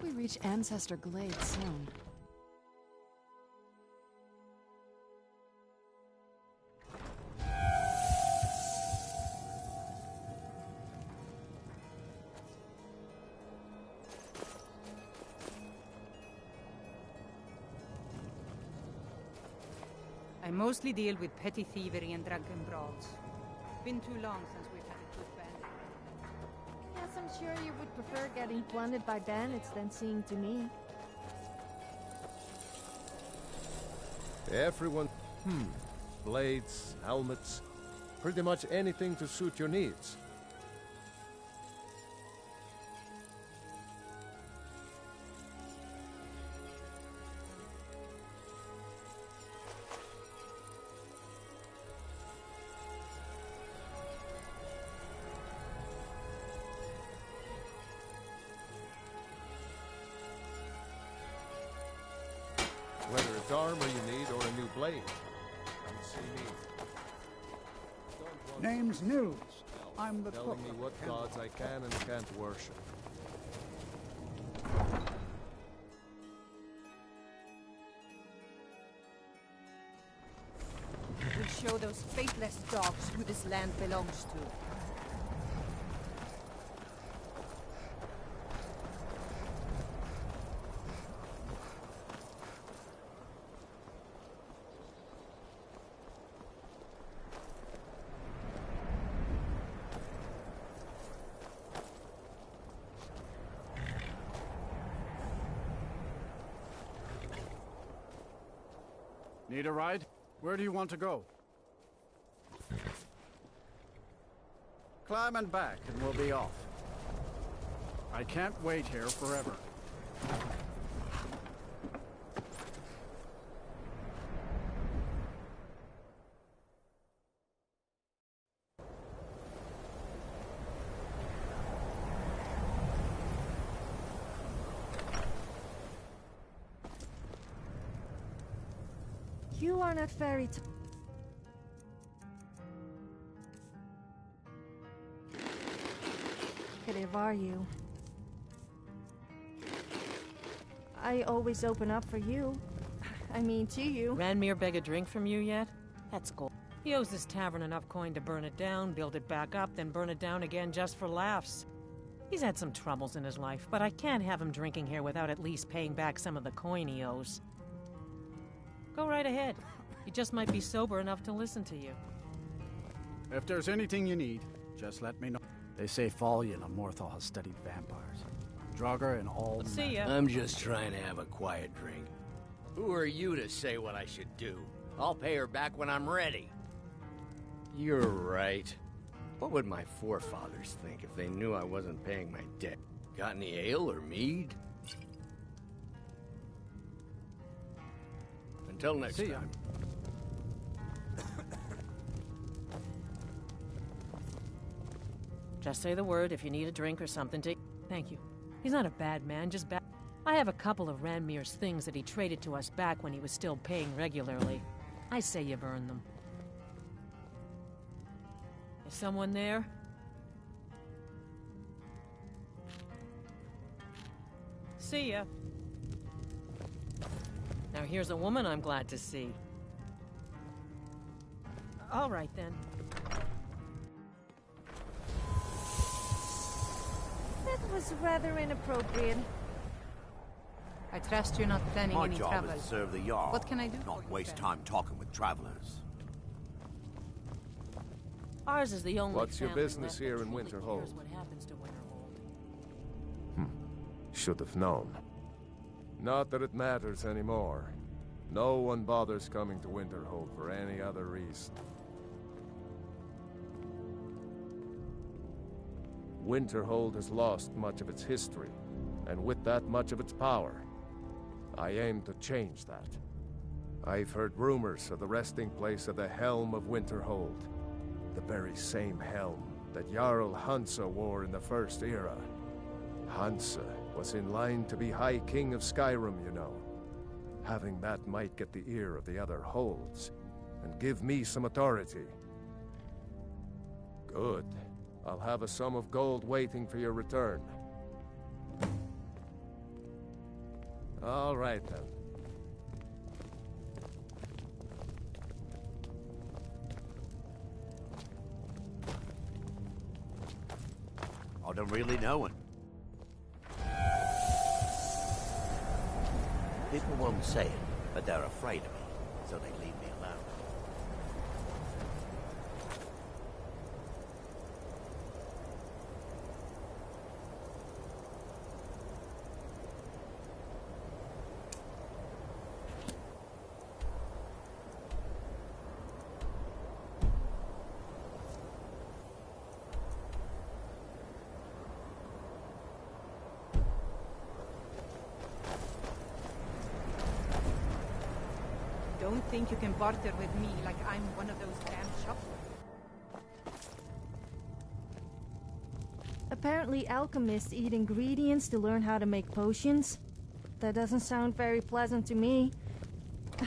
hope we reach Ancestor Glade soon. I mostly deal with petty thievery and drunken brawls. Been too long since we've had a good bandit. Yes, I'm sure you would prefer getting plundered by bandits than seeing to me. Everyone... Blades, helmets, pretty much anything to suit your needs. Whether it's armor you need or a new blade, come see me. Name's News. I'm the Telling cook me of what the gods I can and can't worship. We'll show those faithless dogs who this land belongs to. Need a ride? Where do you want to go? Climb and back, and we'll be off. I can't wait here forever. You are not very talkative, are you? I always open up for you. I mean, to you. Ranmir beg a drink from you yet? That's cool. He owes this tavern enough coin to burn it down, build it back up, then burn it down again just for laughs. He's had some troubles in his life, but I can't have him drinking here without at least paying back some of the coin he owes. Go right ahead. He just might be sober enough to listen to you. If there's anything you need, just let me know. They say Fallion and Morthal has studied vampires. Draugr and all. Let's see ya. I'm just trying to have a quiet drink. Who are you to say what I should do? I'll pay her back when I'm ready. You're right. What would my forefathers think if they knew I wasn't paying my debt? Got any ale or mead? Until next See ya. time. Just say the word if you need a drink or something to... Thank you. He's not a bad man, just bad... I have a couple of Ranmir's things that he traded to us back when he was still paying regularly. I say you've earned them. Is someone there? See ya. Now here's a woman I'm glad to see. All right then. That was rather inappropriate. I trust you're not planning My any job travel. is to serve the Jarl. What can I do for Not you, waste then? time talking with travelers. Ours is the only What's your family business left that here in truly Winterhold? cares what happens to Winterhold. Should have known. Not that it matters anymore. No one bothers coming to Winterhold for any other reason. Winterhold has lost much of its history, and with that much of its power. I aim to change that. I've heard rumors of the resting place of the Helm of Winterhold. The very same helm that Jarl Hansa wore in the First Era. Hansa was in line to be High King of Skyrim, you know. Having that might get the ear of the other holds, and give me some authority. Good. I'll have a sum of gold waiting for your return. All right, then. I don't really know one. People won't say it, but they're afraid of me, so they leave me alone. Don't think you can barter with me like I'm one of those damn shops. Apparently alchemists eat ingredients to learn how to make potions. That doesn't sound very pleasant to me.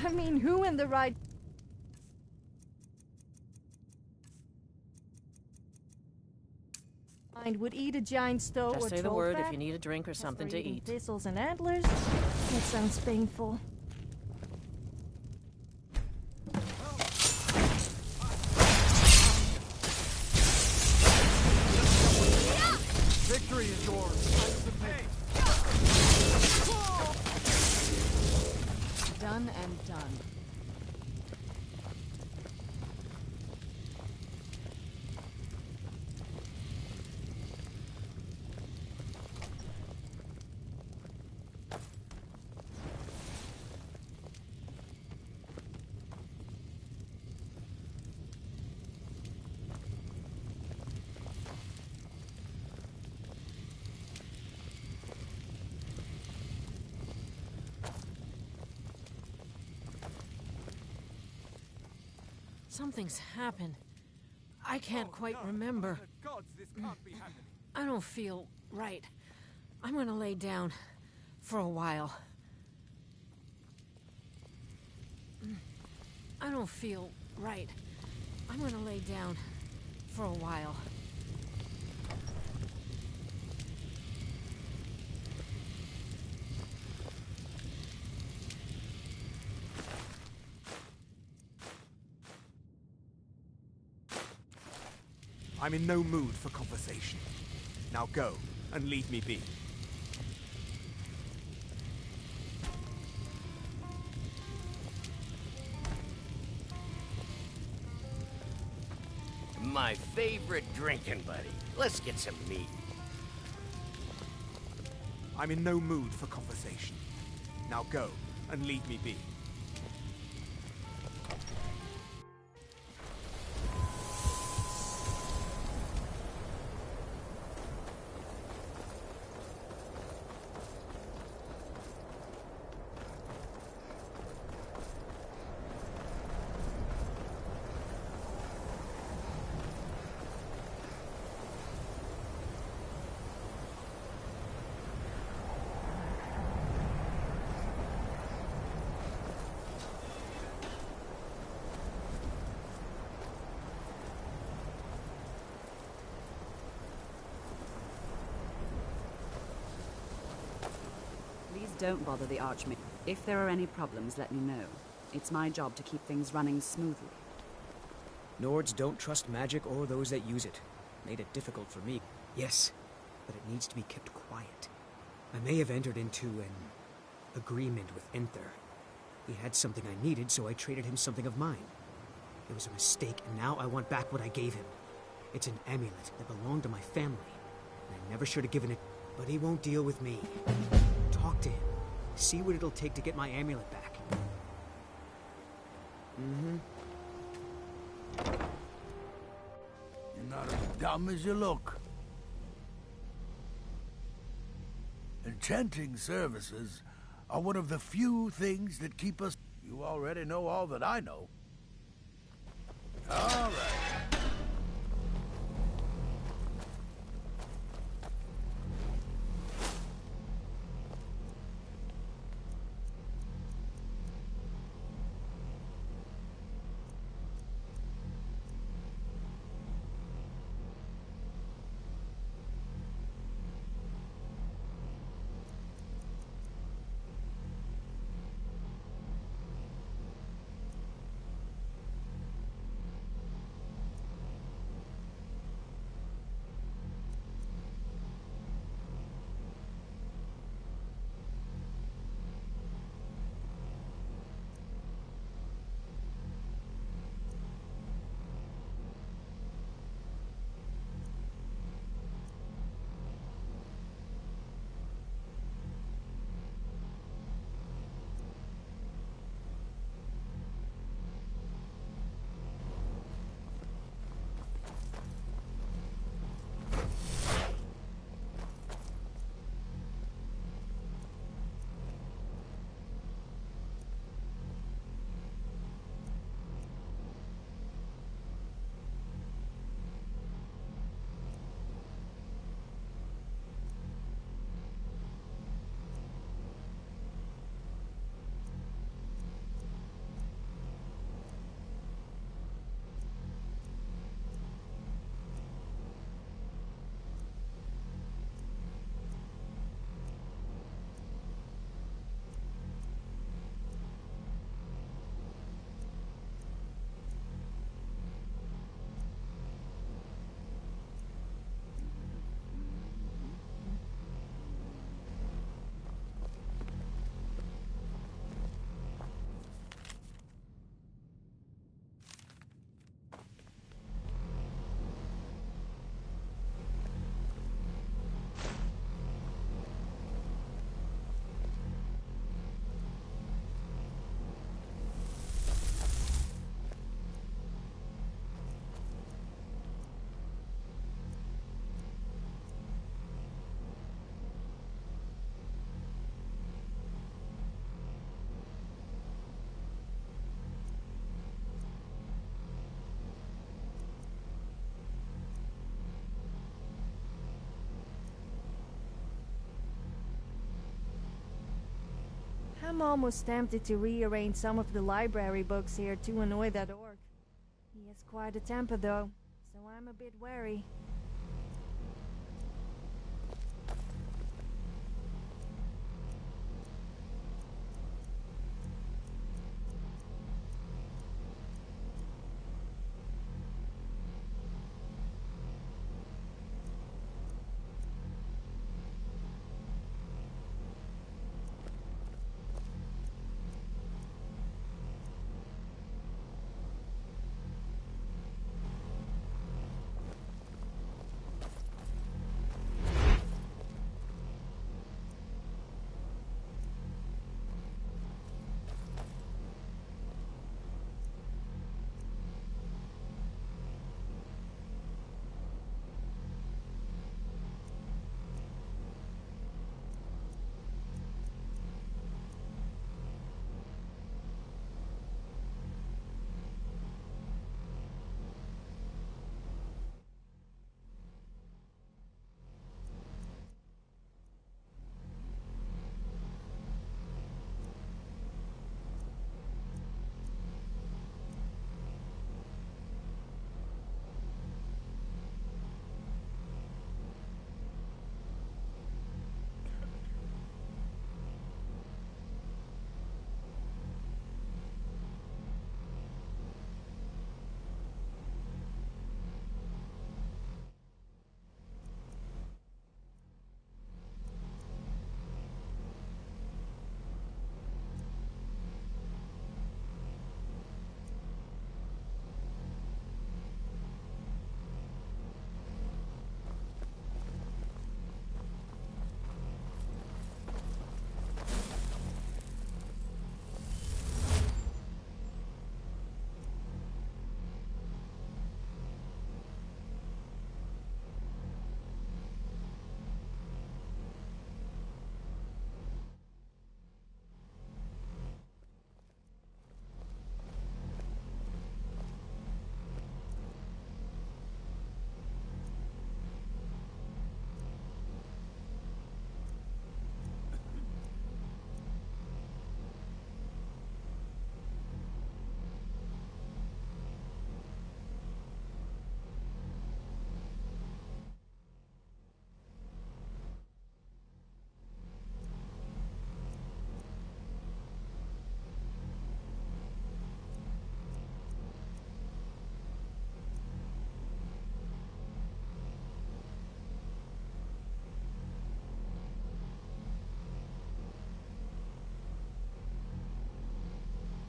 I mean, who in the right mind would eat a giant stone Just or say the troll word fat if you need a drink or something after to eating eat. thistles and antlers? That sounds painful. Victory is yours. Done and done. Something's happened. I can't quite remember. Gods, this can't be happening. I don't feel right. I'm gonna lay down for a while. I don't feel right. I'm gonna lay down for a while. I'm in no mood for conversation. Now go, and leave me be. My favorite drinking buddy. Let's get some meat. I'm in no mood for conversation. Now go, and leave me be. Please don't bother the Archmage. If there are any problems, let me know. It's my job to keep things running smoothly. Nords don't trust magic or those that use it. Made it difficult for me. Yes, but it needs to be kept quiet. I may have entered into an agreement with Enther. He had something I needed, so I traded him something of mine. It was a mistake, and now I want back what I gave him. It's an amulet that belonged to my family, and I never should have given it, but he won't deal with me. Talk to him. See what it'll take to get my amulet back. You're not as dumb as you look. Enchanting services are one of the few things that keep us... You already know all that I know. All right. I'm almost tempted to rearrange some of the library books here to annoy that orc. He has quite a temper though, so I'm a bit wary.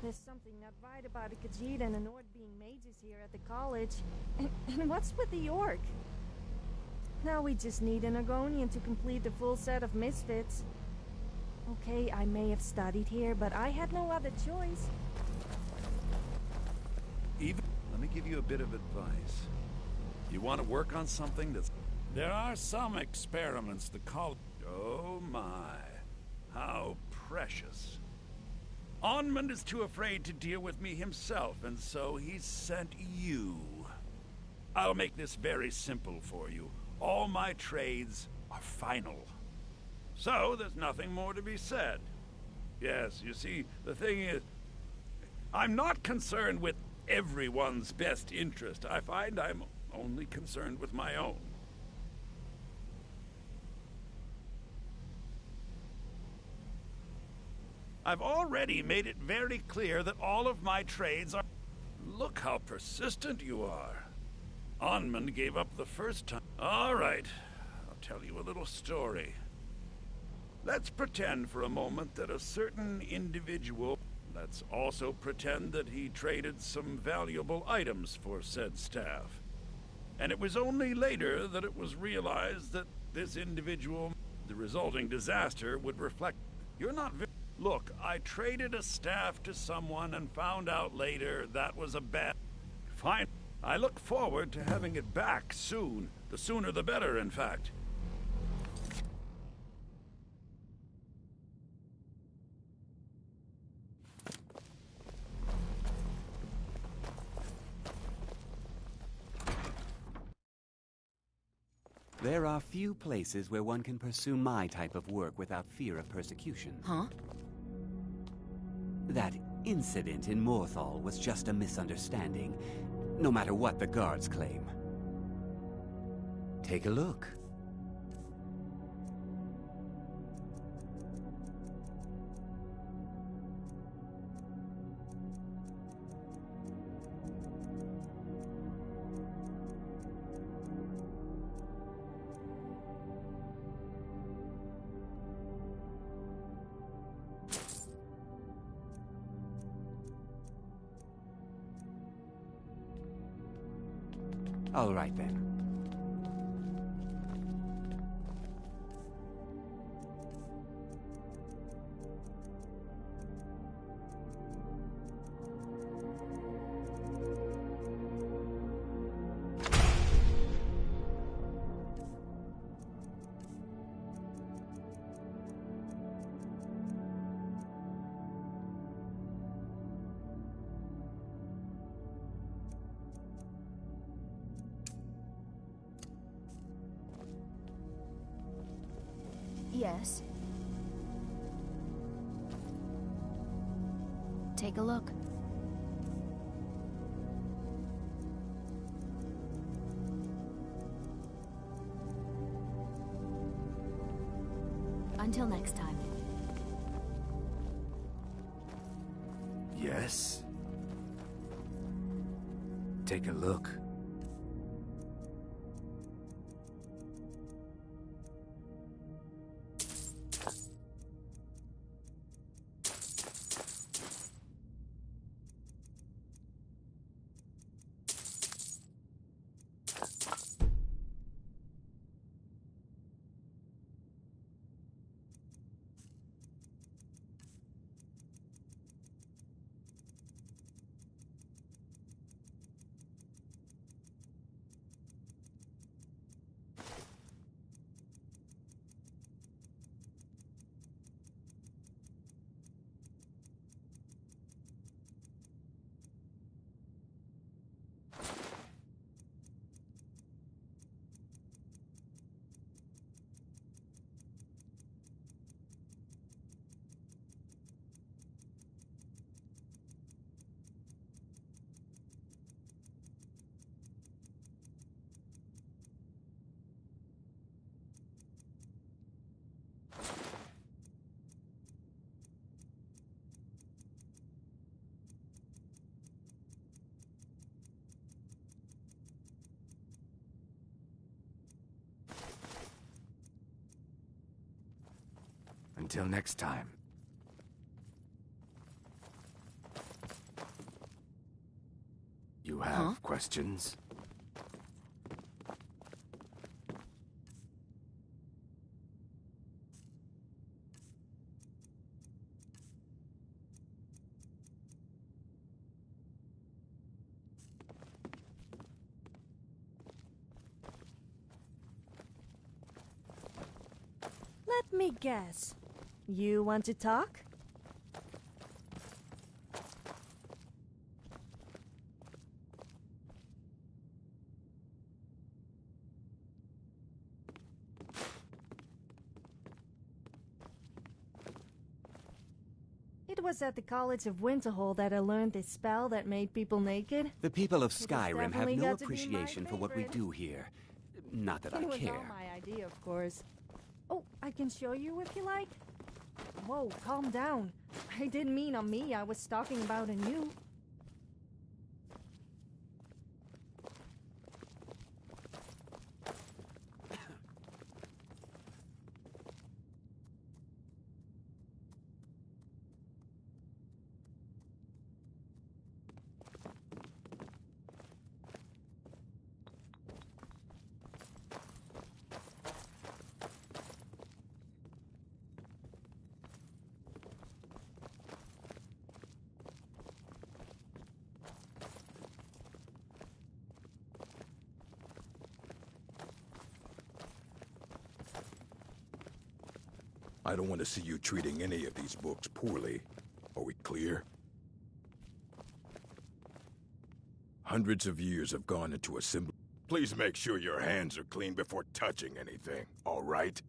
There's something not right about a Khajiit and a Nord being mages here at the college. And what's with the orc? Now we just need an Argonian to complete the full set of misfits. Okay, I may have studied here, but I had no other choice. Let me give you a bit of advice. You want to work on something that's... There are some experiments the college... Oh my, how precious. Onmund is too afraid to deal with me himself, and so he's sent you. I'll make this very simple for you. All my trades are final. So, there's nothing more to be said. Yes, you see, the thing is, I'm not concerned with everyone's best interest. I find I'm only concerned with my own. I've already made it very clear that all of my trades are... Look how persistent you are. Onmund gave up the first time. All right, I'll tell you a little story. Let's pretend for a moment that a certain individual... Let's also pretend that he traded some valuable items for said staff. And it was only later that it was realized that this individual... The resulting disaster would reflect... You're not... Look, I traded a staff to someone and found out later that was a bad... Fine. I look forward to having it back soon. The sooner the better, in fact. There are few places where one can pursue my type of work without fear of persecution. Huh? That incident in Morthal was just a misunderstanding, no matter what the guards claim. Take a look. All right, then. Yes. Take a look. Until next time. Yes? Take a look. Until next time. You have questions? Let me guess. You want to talk? It was at the College of Winterhold that I learned this spell that made people naked. The people of It has Skyrim have definitely no got to be my appreciation for what we favorite. do here. Not that I It was all care. my idea, of course. Oh, I can show you if you like. Whoa, calm down. I didn't mean on me. I was talking about on you. I don't want to see you treating any of these books poorly. Are we clear? Hundreds of years have gone into assembly. Please make sure your hands are clean before touching anything, all right?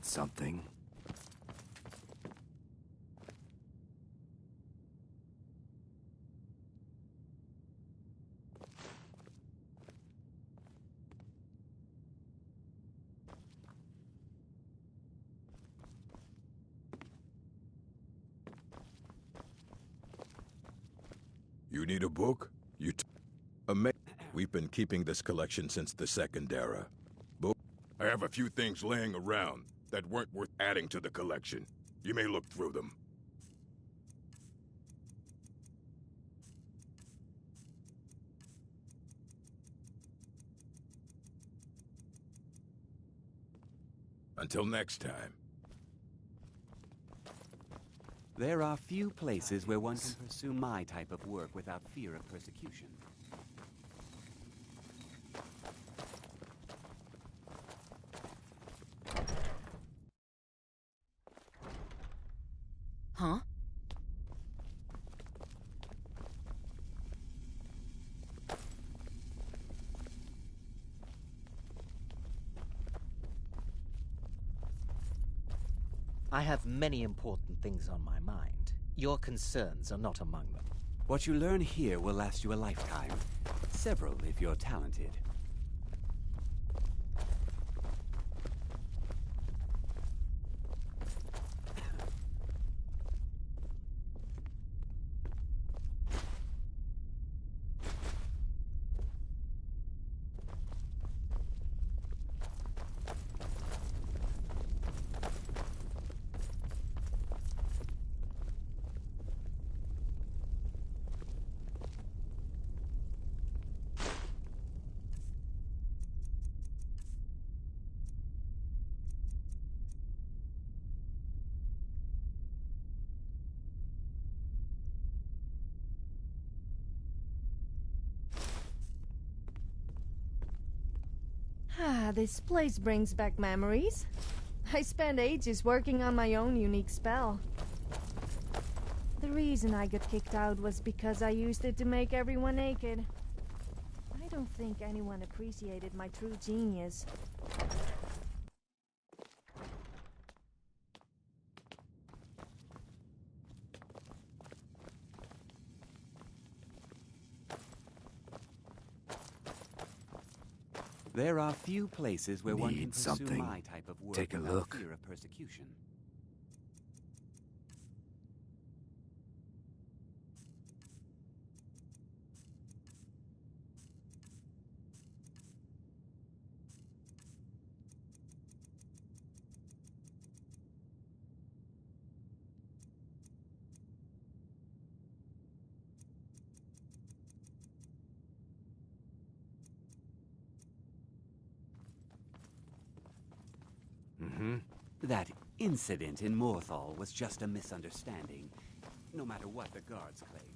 Need something? You need a book? We've been keeping this collection since the Second Era. I have a few things laying around that weren't worth adding to the collection. You may look through them. Until next time. There are few places where one can pursue my type of work without fear of persecution. Huh? I have many important things on my mind. Your concerns are not among them. What you learn here will last you a lifetime. Several, if you're talented. Ah, this place brings back memories. I spent ages working on my own unique spell. The reason I got kicked out was because I used it to make everyone naked. I don't think anyone appreciated my true genius. There are few places where one can Need pursue something? my type of work Take a without look. fear of persecution. That incident in Morthal was just a misunderstanding, no matter what the guards claim.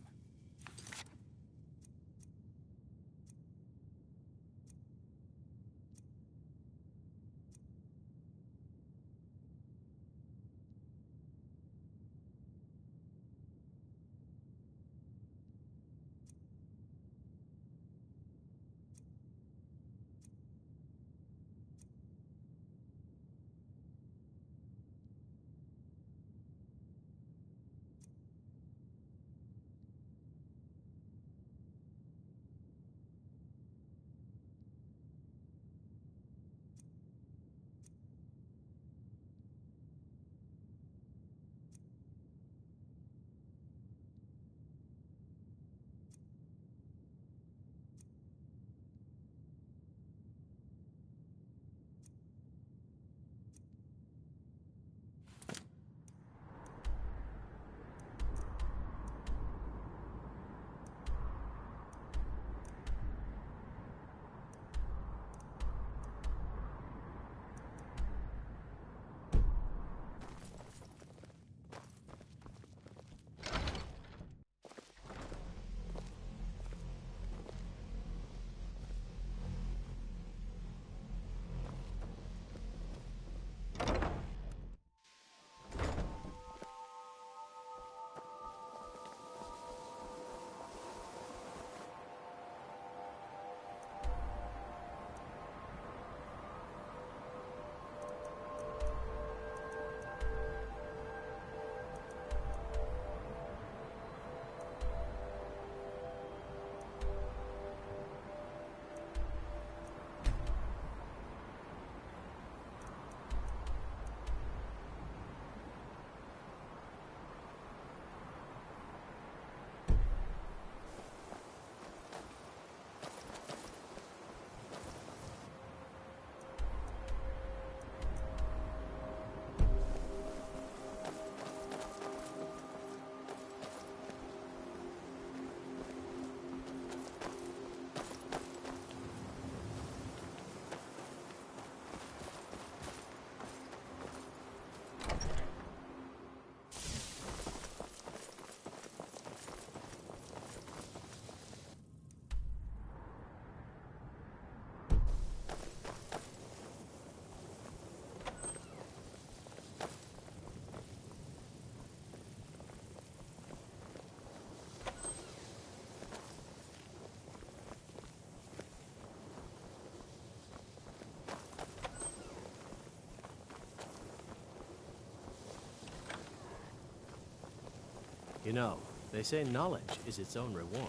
You know, they say knowledge is its own reward.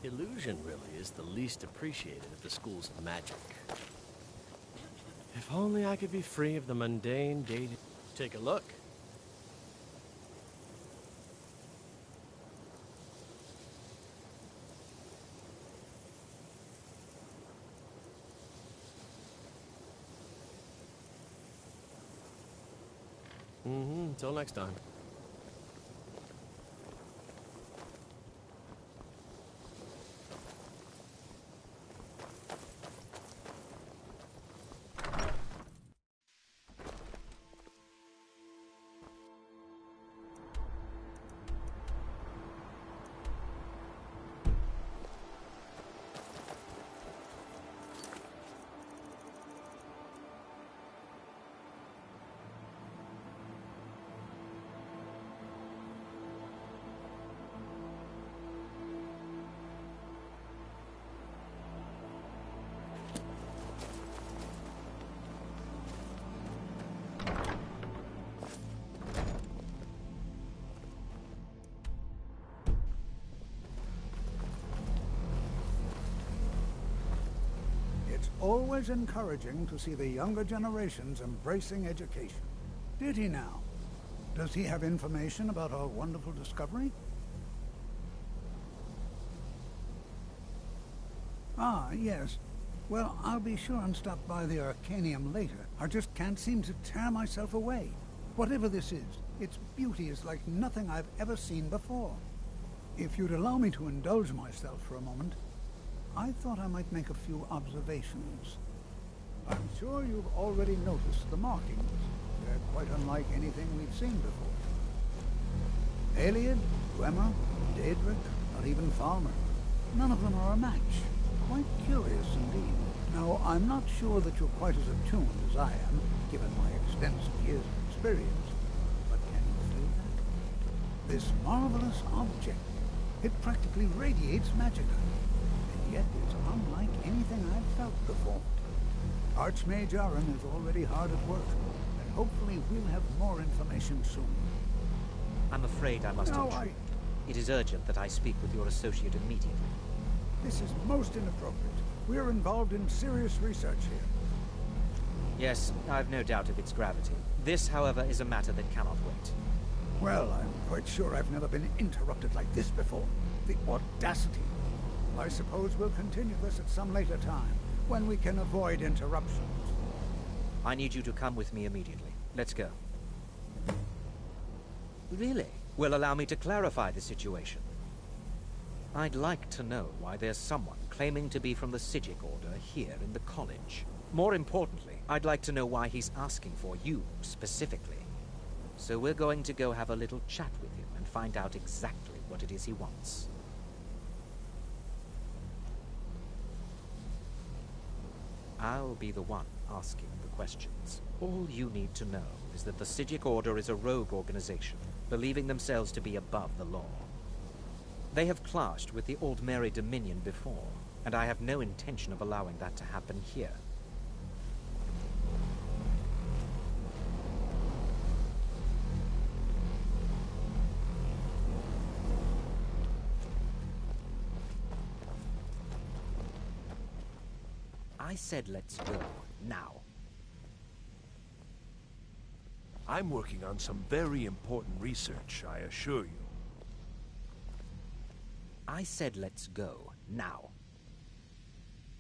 Illusion really is the least appreciated of the schools of magic. If only I could be free of the mundane day-to-day. Take a look. Until next time. Always encouraging to see the younger generations embracing education. Did he now? Does he have information about our wonderful discovery? Ah, yes. Well, I'll be sure and stop by the Arcanium later. I just can't seem to tear myself away. Whatever this is, its beauty is like nothing I've ever seen before. If you'd allow me to indulge myself for a moment, I thought I might make a few observations. I'm sure you've already noticed the markings. They're quite unlike anything we've seen before. Aliad, Dwemer, Daedric, not even Falmer. None of them are a match. Quite curious indeed. Now, I'm not sure that you're quite as attuned as I am, given my extensive years of experience. But can you feel that? This marvelous object, it practically radiates magicka. Yet it's unlike anything I've felt before. Archmage Aaron is already hard at work, and hopefully we'll have more information soon. I'm afraid I must intrude. It is urgent that I speak with your associate immediately. This is most inappropriate. We're involved in serious research here. Yes, I've no doubt of its gravity. This, however, is a matter that cannot wait. Well, I'm quite sure I've never been interrupted like this before. The audacity. I suppose we'll continue this at some later time, when we can avoid interruptions. I need you to come with me immediately. Let's go. Really? Well, allow me to clarify the situation. I'd like to know why there's someone claiming to be from the Psijic Order here in the college. More importantly, I'd like to know why he's asking for you, specifically. So we're going to go have a little chat with him and find out exactly what it is he wants. I'll be the one asking the questions. All you need to know is that the Psijic Order is a rogue organization, believing themselves to be above the law. They have clashed with the Aldmeri Dominion before, and I have no intention of allowing that to happen here. I said let's go, now. I'm working on some very important research, I assure you. I said let's go, now.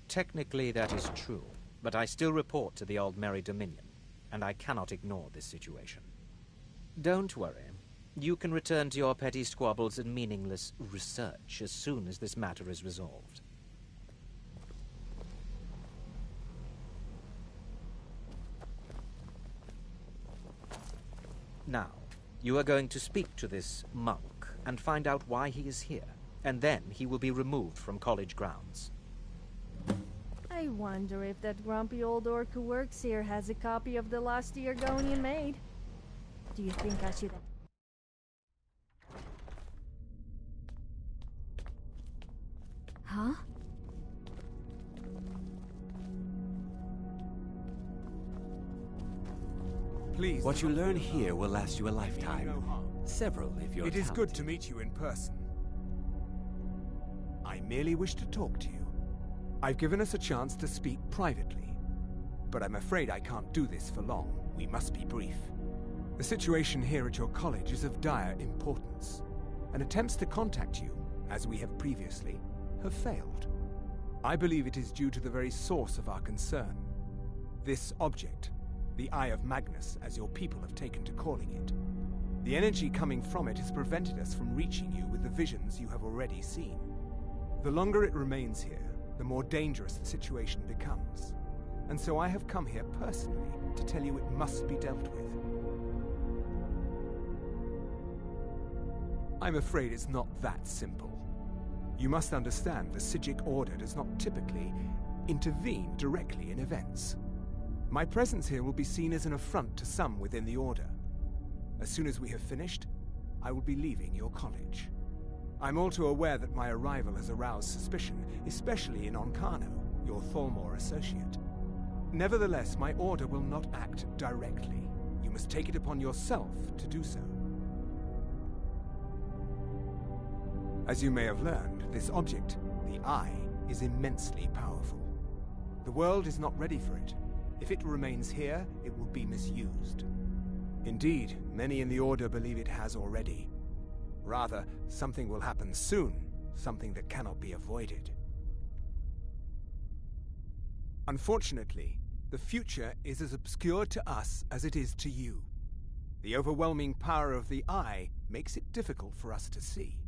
Technically that is true, but I still report to the Aldmeri Dominion, and I cannot ignore this situation. Don't worry. You can return to your petty squabbles and meaningless research as soon as this matter is resolved. Now, you are going to speak to this monk and find out why he is here, and then he will be removed from college grounds. I wonder if that grumpy old orc who works here has a copy of the Lost Argonian Maid. Do you think I should... Huh? Please. What you learn here will last you a lifetime. Several, if you're It is good talented. to meet you in person. I merely wish to talk to you. I've given us a chance to speak privately, but I'm afraid I can't do this for long. We must be brief. The situation here at your college is of dire importance, and attempts to contact you, as we have previously, have failed. I believe it is due to the very source of our concern. This object, the Eye of Magnus, as your people have taken to calling it. The energy coming from it has prevented us from reaching you with the visions you have already seen. The longer it remains here, the more dangerous the situation becomes. And so I have come here personally to tell you it must be dealt with. I'm afraid it's not that simple. You must understand the Psijic Order does not typically intervene directly in events. My presence here will be seen as an affront to some within the Order. As soon as we have finished, I will be leaving your college. I'm all too aware that my arrival has aroused suspicion, especially in Onkano, your Thalmor associate. Nevertheless, my Order will not act directly. You must take it upon yourself to do so. As you may have learned, this object, the Eye, is immensely powerful. The world is not ready for it. If it remains here, it will be misused. Indeed, many in the Order believe it has already. Rather, something will happen soon, something that cannot be avoided. Unfortunately, the future is as obscure to us as it is to you. The overwhelming power of the Eye makes it difficult for us to see.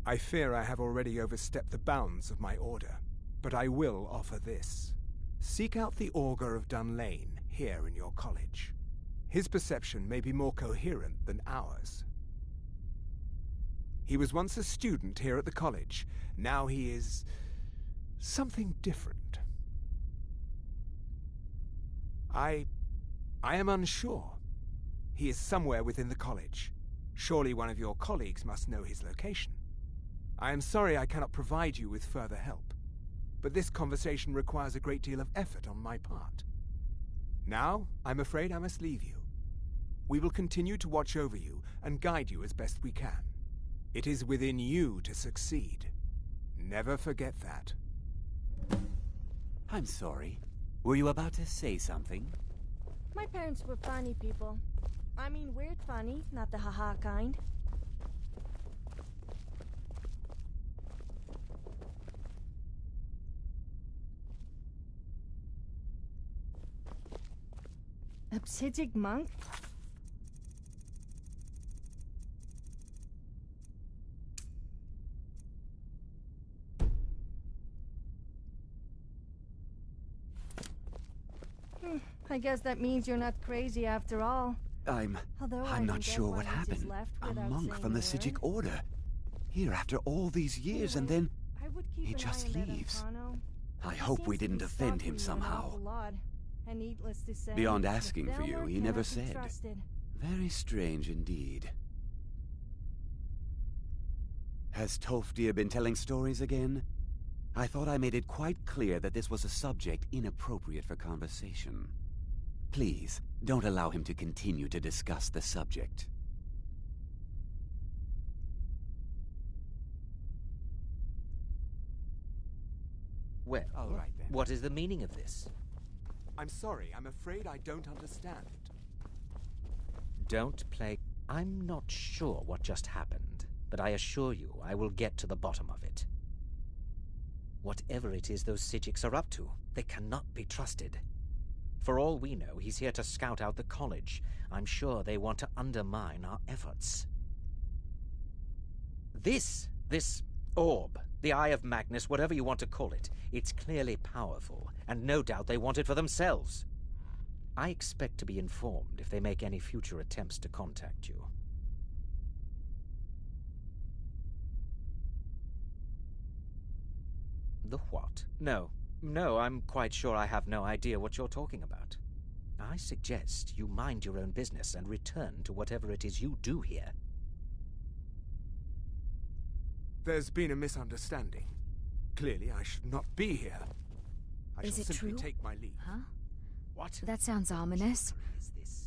I fear I have already overstepped the bounds of my Order, but I will offer this. Seek out the Augur of Dunlane here in your college. His perception may be more coherent than ours. He was once a student here at the college. Now he is something different. I am unsure. He is somewhere within the college. Surely one of your colleagues must know his location. I am sorry I cannot provide you with further help, but this conversation requires a great deal of effort on my part. Now, I'm afraid I must leave you. We will continue to watch over you and guide you as best we can. It is within you to succeed. Never forget that. I'm sorry. Were you about to say something? My parents were funny people. I mean weird funny, not the haha kind. A Psijic monk? I guess that means you're not crazy after all. I'm not sure what happened. A monk from the Psijic Order. Here after all these years, and then he just leaves. I hope we didn't offend him somehow. And needless to say, Beyond asking for you, he never said. Very strange indeed. Has Tolfdir been telling stories again? I thought I made it quite clear that this was a subject inappropriate for conversation. Please, don't allow him to continue to discuss the subject. Well, All right, then. what is the meaning of this? I'm sorry, I'm afraid I don't understand. Don't play... I'm not sure what just happened, but I assure you I will get to the bottom of it. Whatever it is those Psijics are up to, they cannot be trusted. For all we know, he's here to scout out the college. I'm sure they want to undermine our efforts. This orb, the Eye of Magnus, whatever you want to call it, it's clearly powerful, and no doubt they want it for themselves. I expect to be informed if they make any future attempts to contact you. The what? No, I'm quite sure I have no idea what you're talking about. I suggest you mind your own business and return to whatever it is you do here. There's been a misunderstanding. Clearly, I should not be here. I Is shall it simply true? take my leave. Huh? What? That sounds ominous.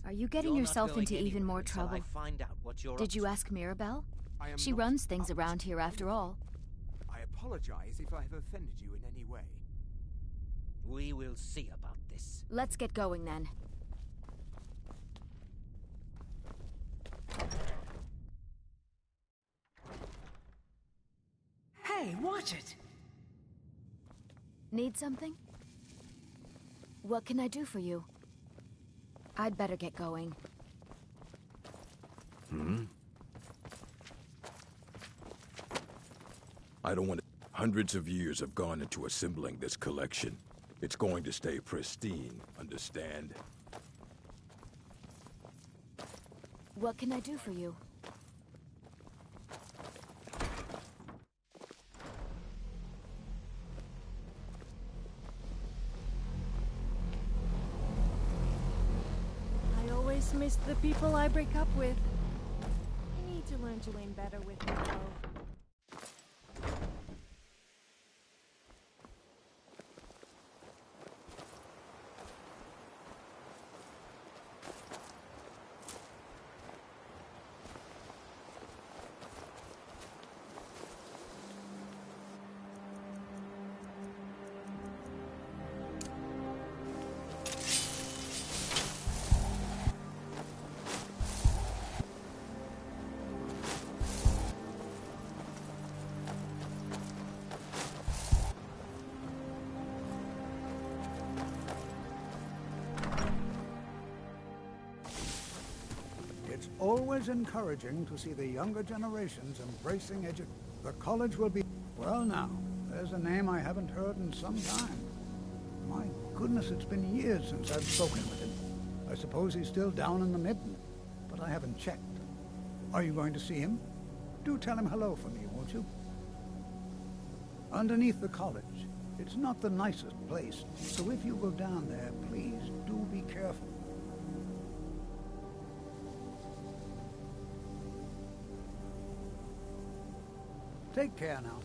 Are you getting You're not yourself going into even anywhere more until trouble? I find out what you're Did up you to. ask Mirabelle? I am She not runs things up around to here after all. I apologize if I have offended you in any way. We will see about this. Let's get going then. Hey, watch it! Need something? What can I do for you? I'd better get going. I don't want to... Hundreds of years have gone into assembling this collection. It's going to stay pristine, understand? What can I do for you? I always miss the people I break up with. I need to learn to aim better with my bow. It's always encouraging to see the younger generations embracing education. The college will be... Well now, there's a name I haven't heard in some time. My goodness, it's been years since I've spoken with him. I suppose he's still down in the Midden, but I haven't checked. Are you going to see him? Do tell him hello for me, won't you? Underneath the college. It's not the nicest place, so if you go down there, please do be careful. Take care now.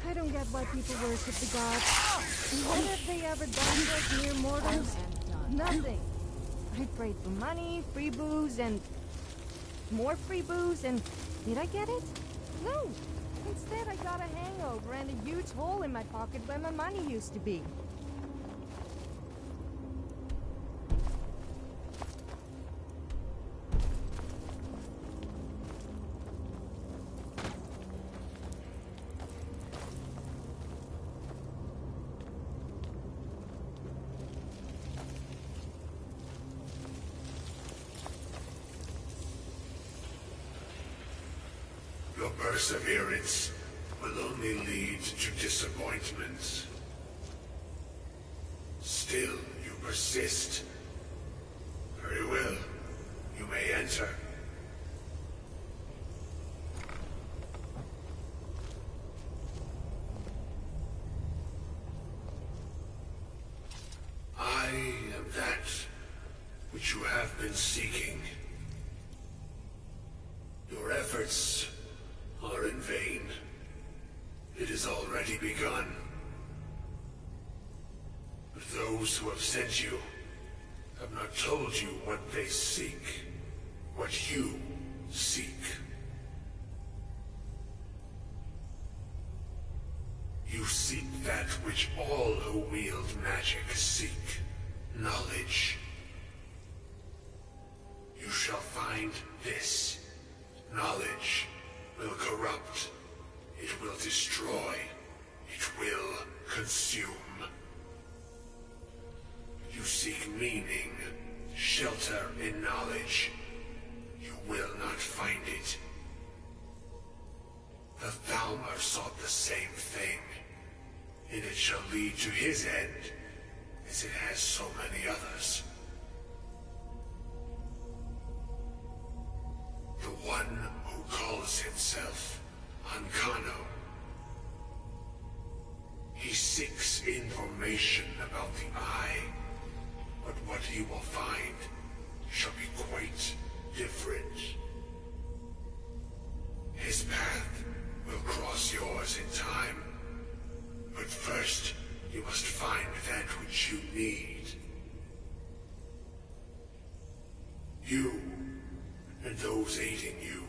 I don't get why people worship the gods. What have they ever done to us mere mortals? Nothing. I prayed for money, free booze, and more free booze, and did I get it? No! Instead, I got a hangover and a huge hole in my pocket where my money used to be. Your perseverance will only lead to disappointments. Still, you persist. Very well. You may enter. I am that which you have been seeking. Your efforts are in vain. It has already begun. But those who have sent you have not told you what they seek, what you seek. You seek that which all who wield magic seek, knowledge. You shall find this. Knowledge will corrupt. It will destroy. It will consume. You seek meaning, shelter in knowledge. You will not find it. The Thalmor sought the same thing, and it shall lead to his end, as it has so many others. The one who calls himself Ancano. He seeks information about the Eye, but what he will find shall be quite different. His path will cross yours in time, but first you must find that which you need. You and those aiding you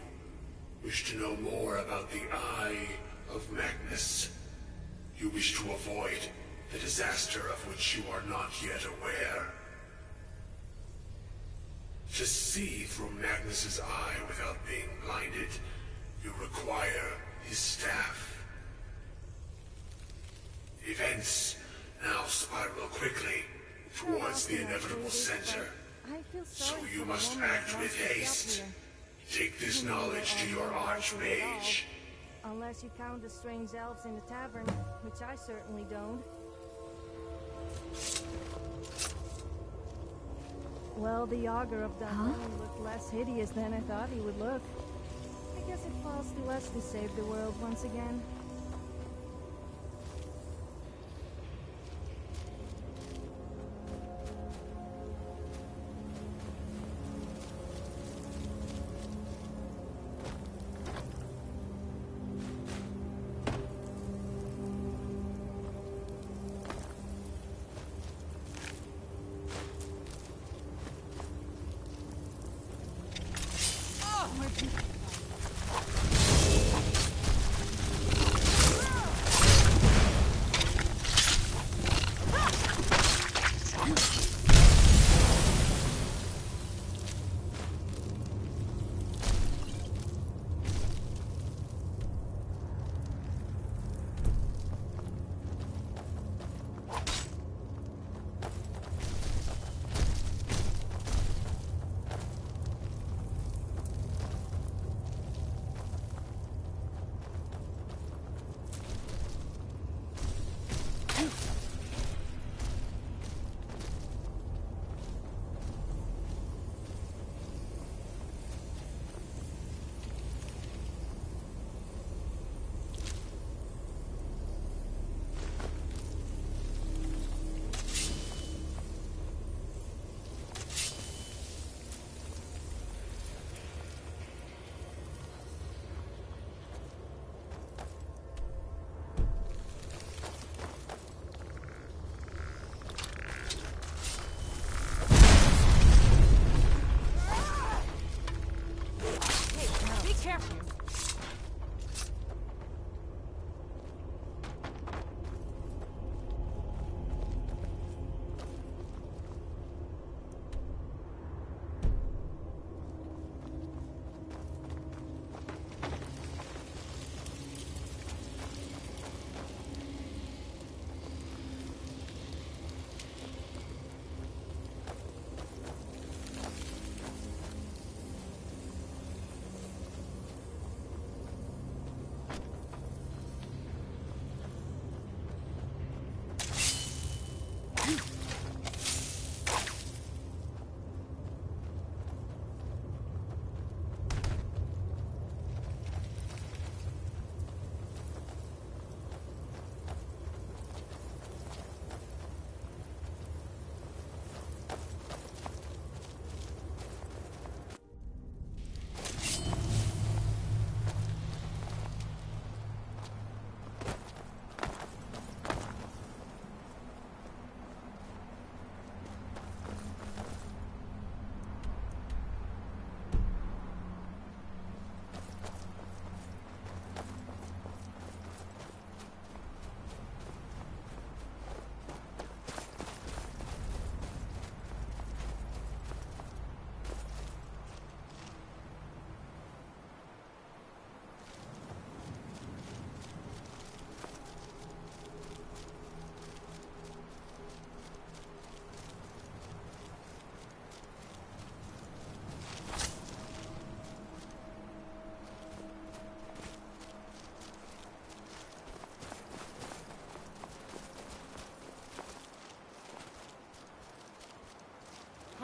wish to know more about the Eye of Magnus. You wish to avoid the disaster of which you are not yet aware. To see through Magnus's eye without being blinded, you require his staff. Events now spiral quickly towards the inevitable center. So you must act with haste. Take this knowledge to your Archmage. Unless you count the strange elves in the tavern, which I certainly don't. Well, the Augur of Dunham looked less hideous than I thought he would look. I guess it falls to us to save the world once again.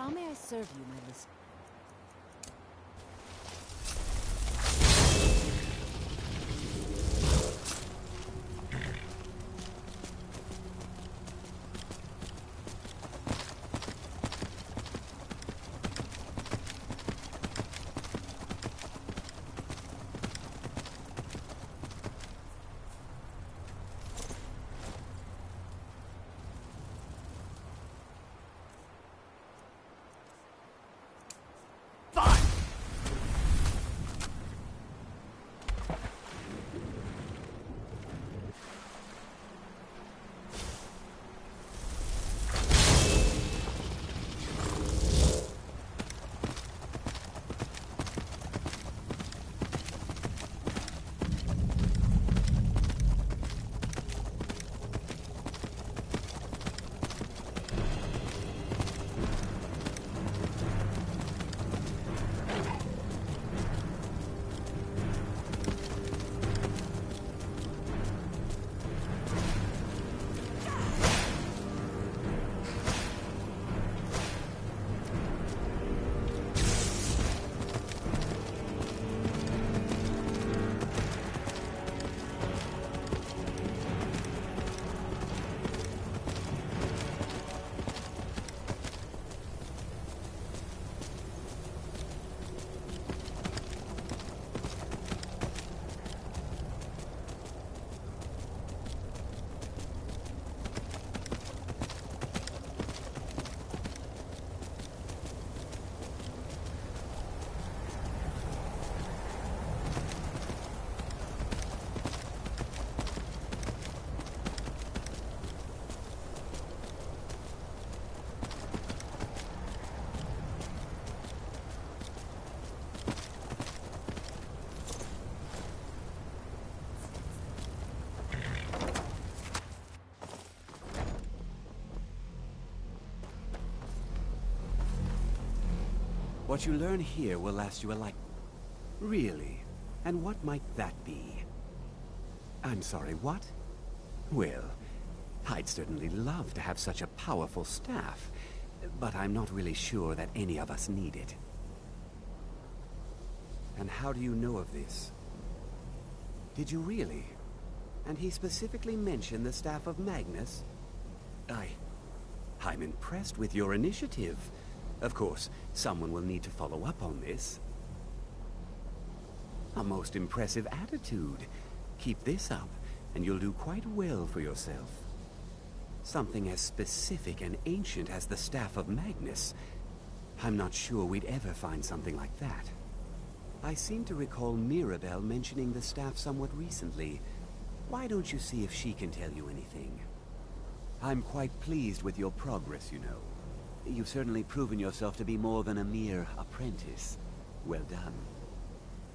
How may I serve you, my listener? What you learn here will last you a life. Really? And what might that be? I'm sorry, what? Well, I'd certainly love to have such a powerful staff, but I'm not really sure that any of us need it. And how do you know of this? Did you really? And he specifically mentioned the staff of Magnus? I'm impressed with your initiative. Of course, someone will need to follow up on this. A most impressive attitude. Keep this up, and you'll do quite well for yourself. Something as specific and ancient as the Staff of Magnus. I'm not sure we'd ever find something like that. I seem to recall Mirabelle mentioning the staff somewhat recently. Why don't you see if she can tell you anything? I'm quite pleased with your progress, you know. You've certainly proven yourself to be more than a mere apprentice. Well done.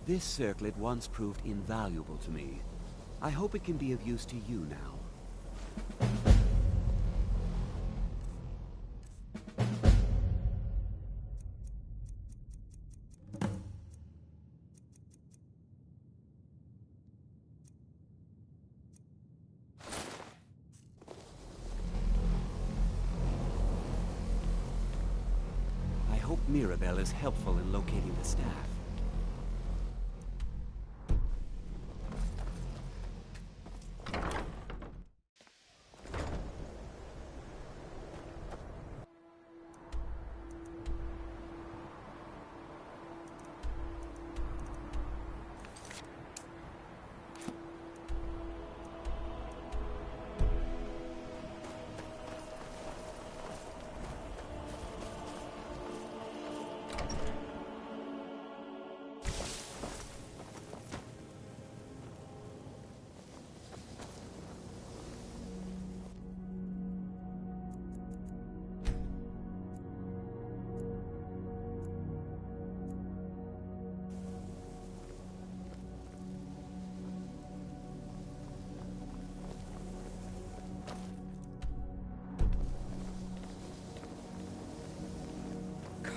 This circlet once proved invaluable to me. I hope it can be of use to you now. I hope Mirabelle is helpful in locating the staff.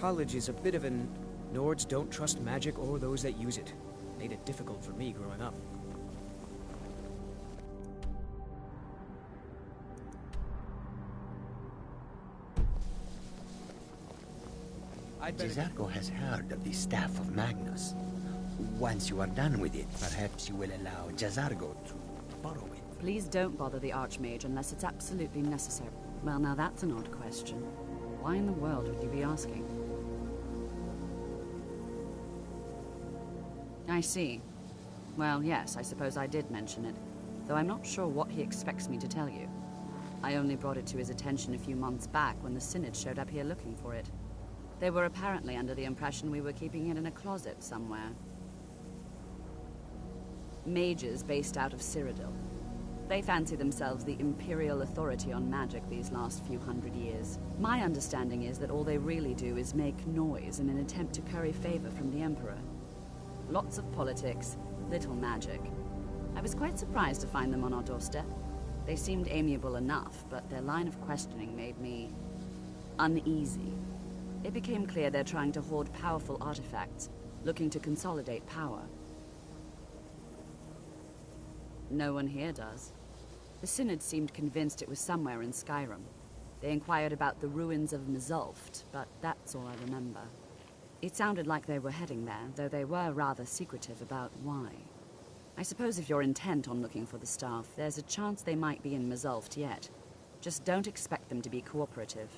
College is a bit of an... Nords don't trust magic or those that use it. Made it difficult for me growing up. Jizargo has heard of the Staff of Magnus. Once you are done with it, perhaps you will allow Jizargo to borrow it. Please don't bother the Archmage unless it's absolutely necessary. Well, now that's an odd question. Why in the world would you be asking? I see. Well, yes, I suppose I did mention it, though I'm not sure what he expects me to tell you. I only brought it to his attention a few months back when the Synod showed up here looking for it. They were apparently under the impression we were keeping it in a closet somewhere. Mages based out of Cyrodiil. They fancy themselves the imperial authority on magic these last few hundred years. My understanding is that all they really do is make noise in an attempt to curry favor from the Emperor. Lots of politics, little magic. I was quite surprised to find them on our doorstep. They seemed amiable enough, but their line of questioning made me uneasy. It became clear they're trying to hoard powerful artifacts, looking to consolidate power. No one here does. The Synod seemed convinced it was somewhere in Skyrim. They inquired about the ruins of Mzulft, but that's all I remember. It sounded like they were heading there, though they were rather secretive about why. I suppose if you're intent on looking for the staff, there's a chance they might be in Mzulft yet. Just don't expect them to be cooperative.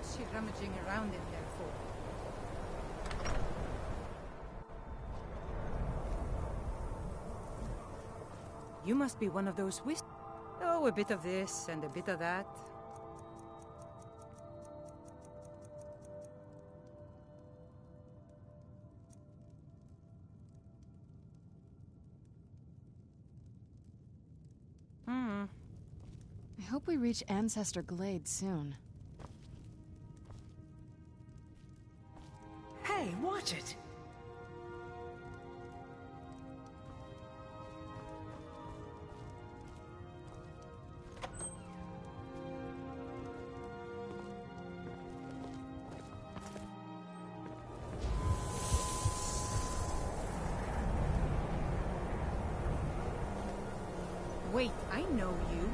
What's she rummaging around in there for? You must be one of those Oh, a bit of this and a bit of that. I hope we reach Ancestor Glade soon. Watch it. Wait, I know you.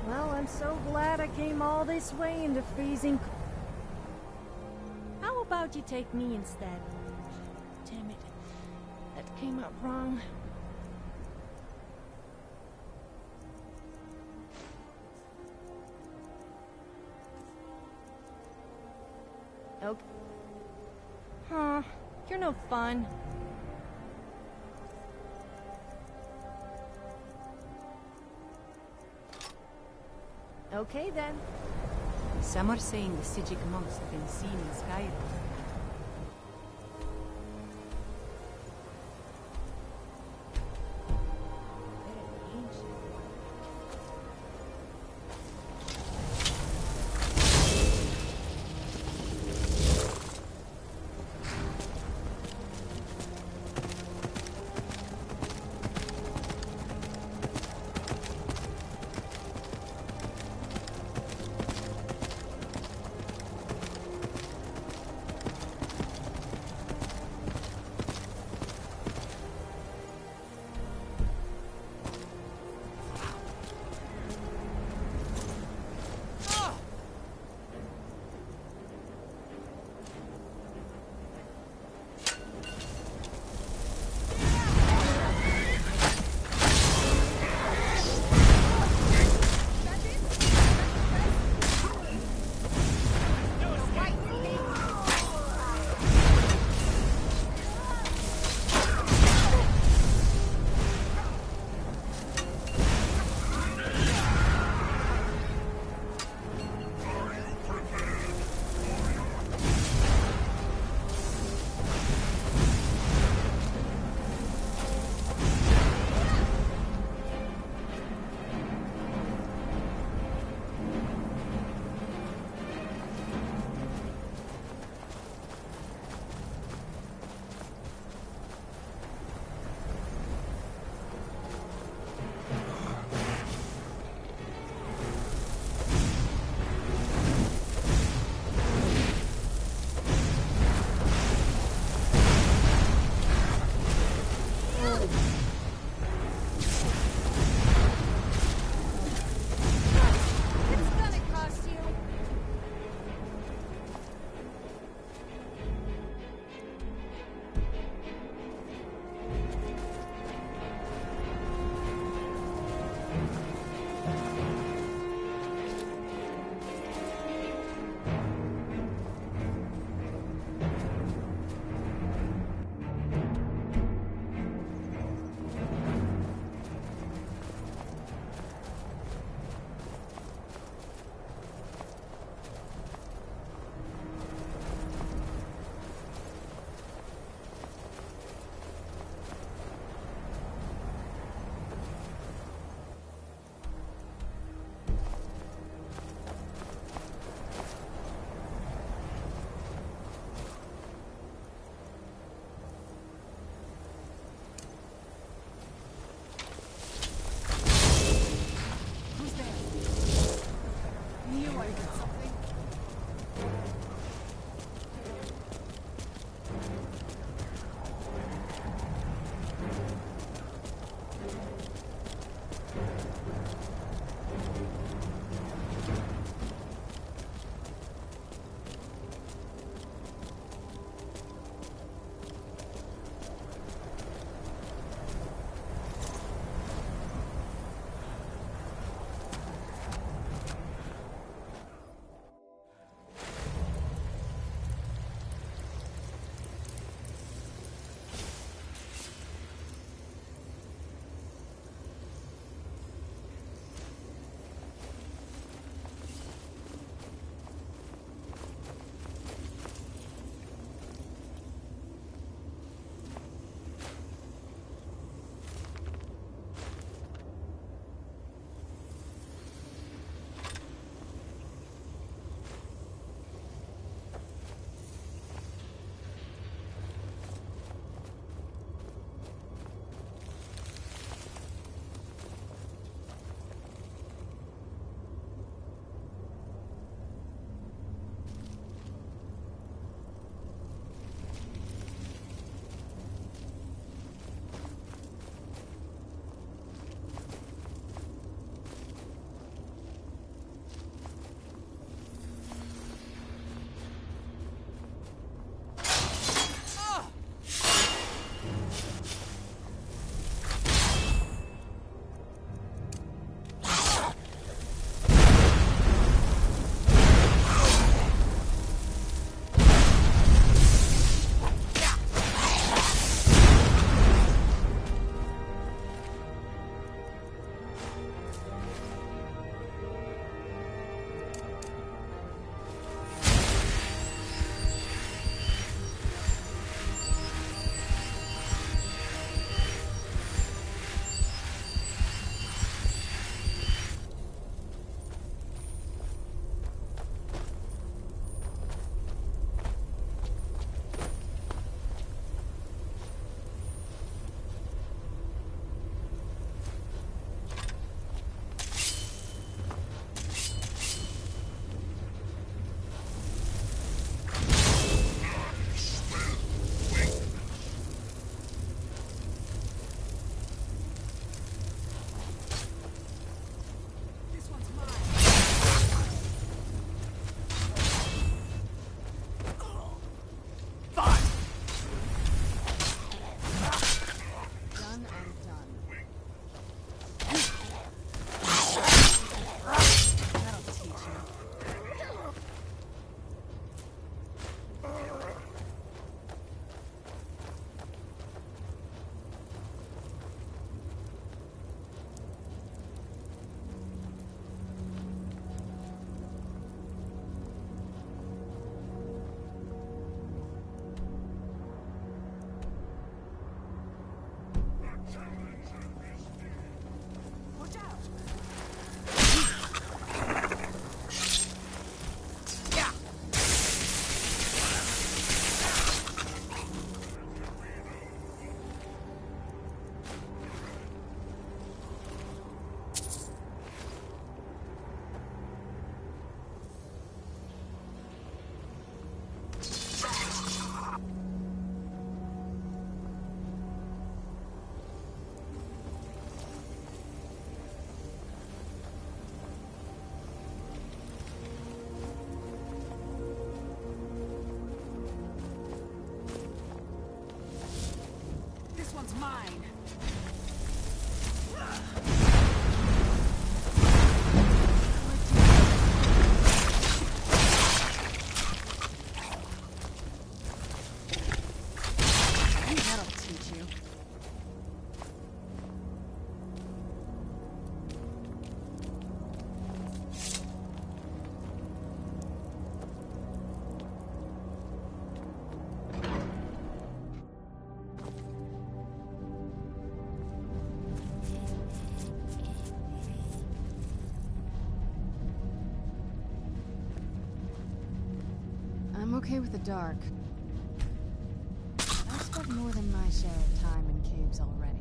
Well, I'm so glad I came all this way in the freezing. How about you take me instead? Damn it. That came out wrong. Okay. Huh. You're no fun. Okay then. Some are saying the Sijic monks have been seen in Skyrim. okay with the dark. I've spent more than my share of time in caves already.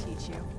teach you.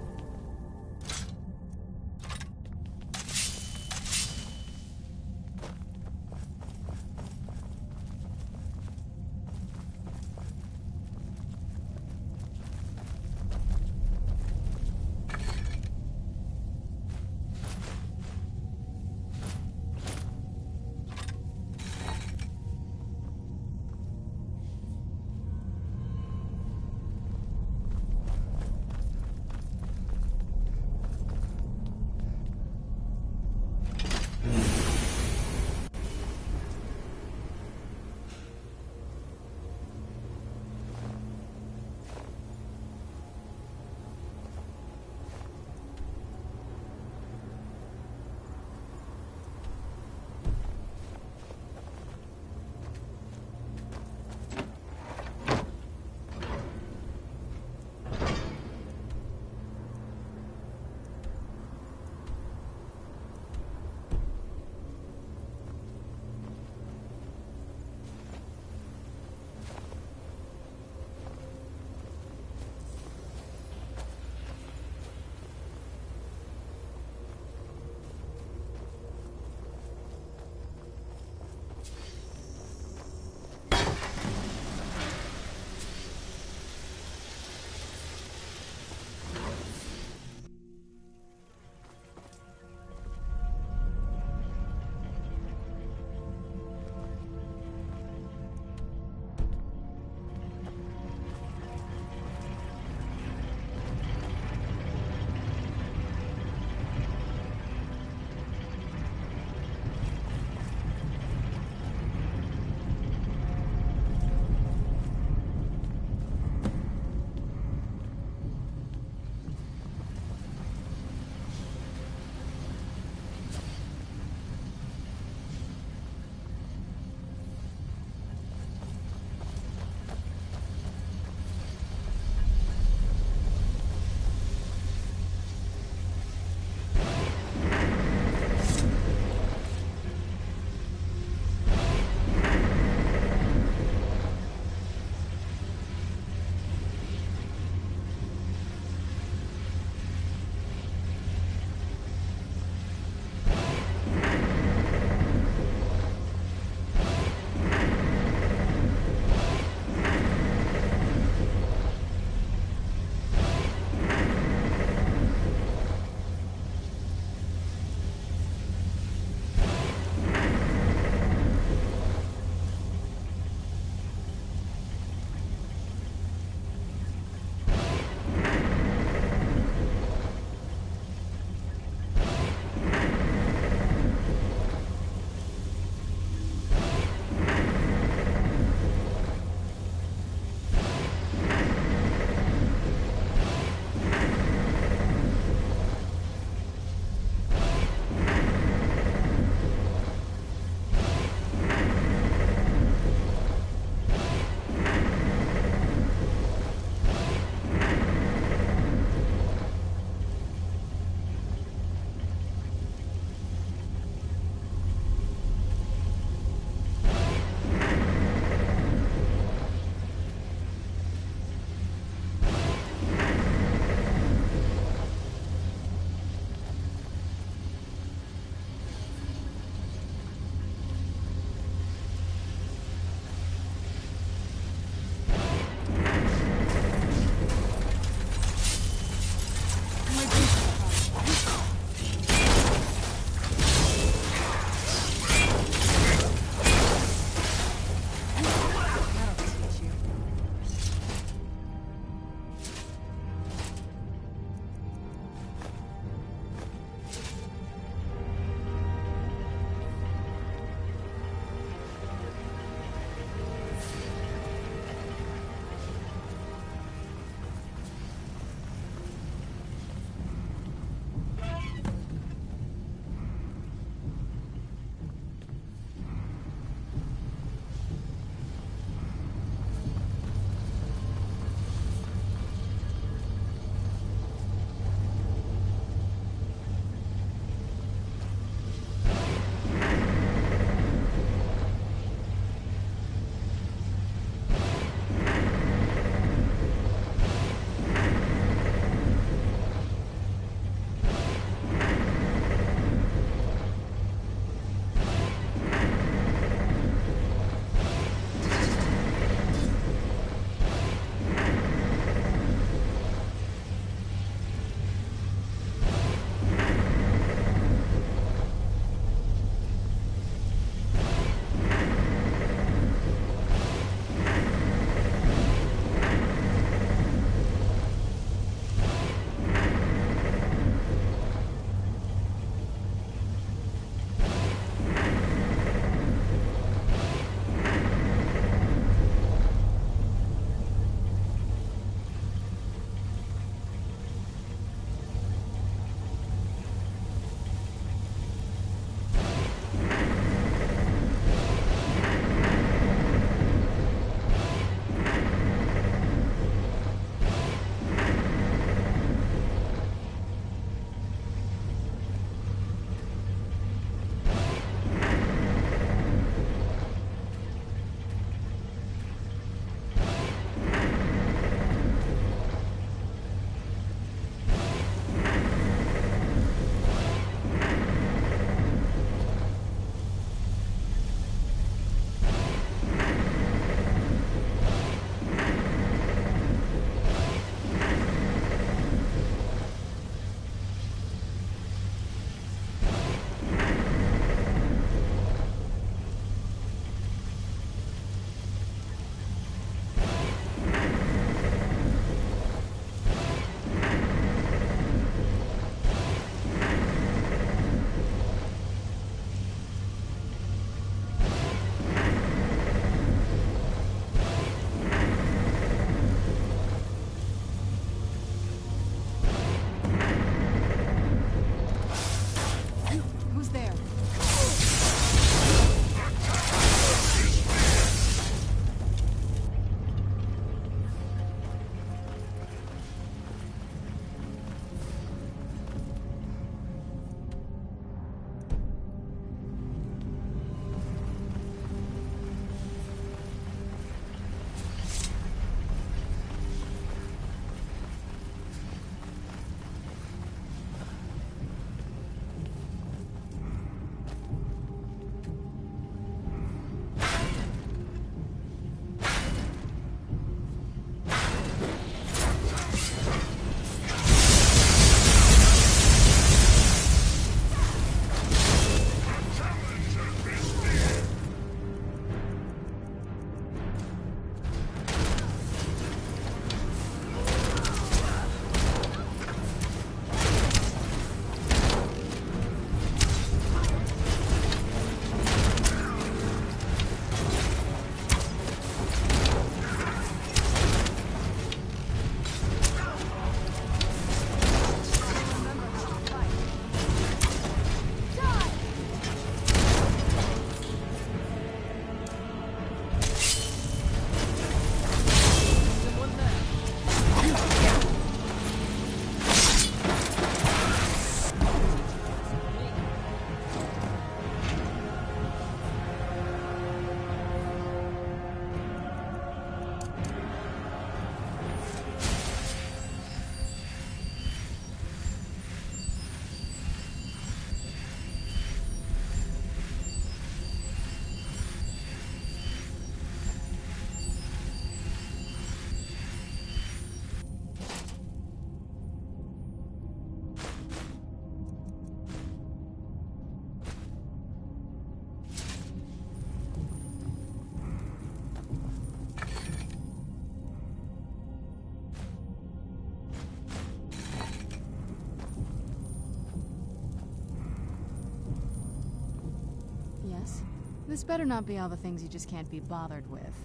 This better not be all the things you just can't be bothered with.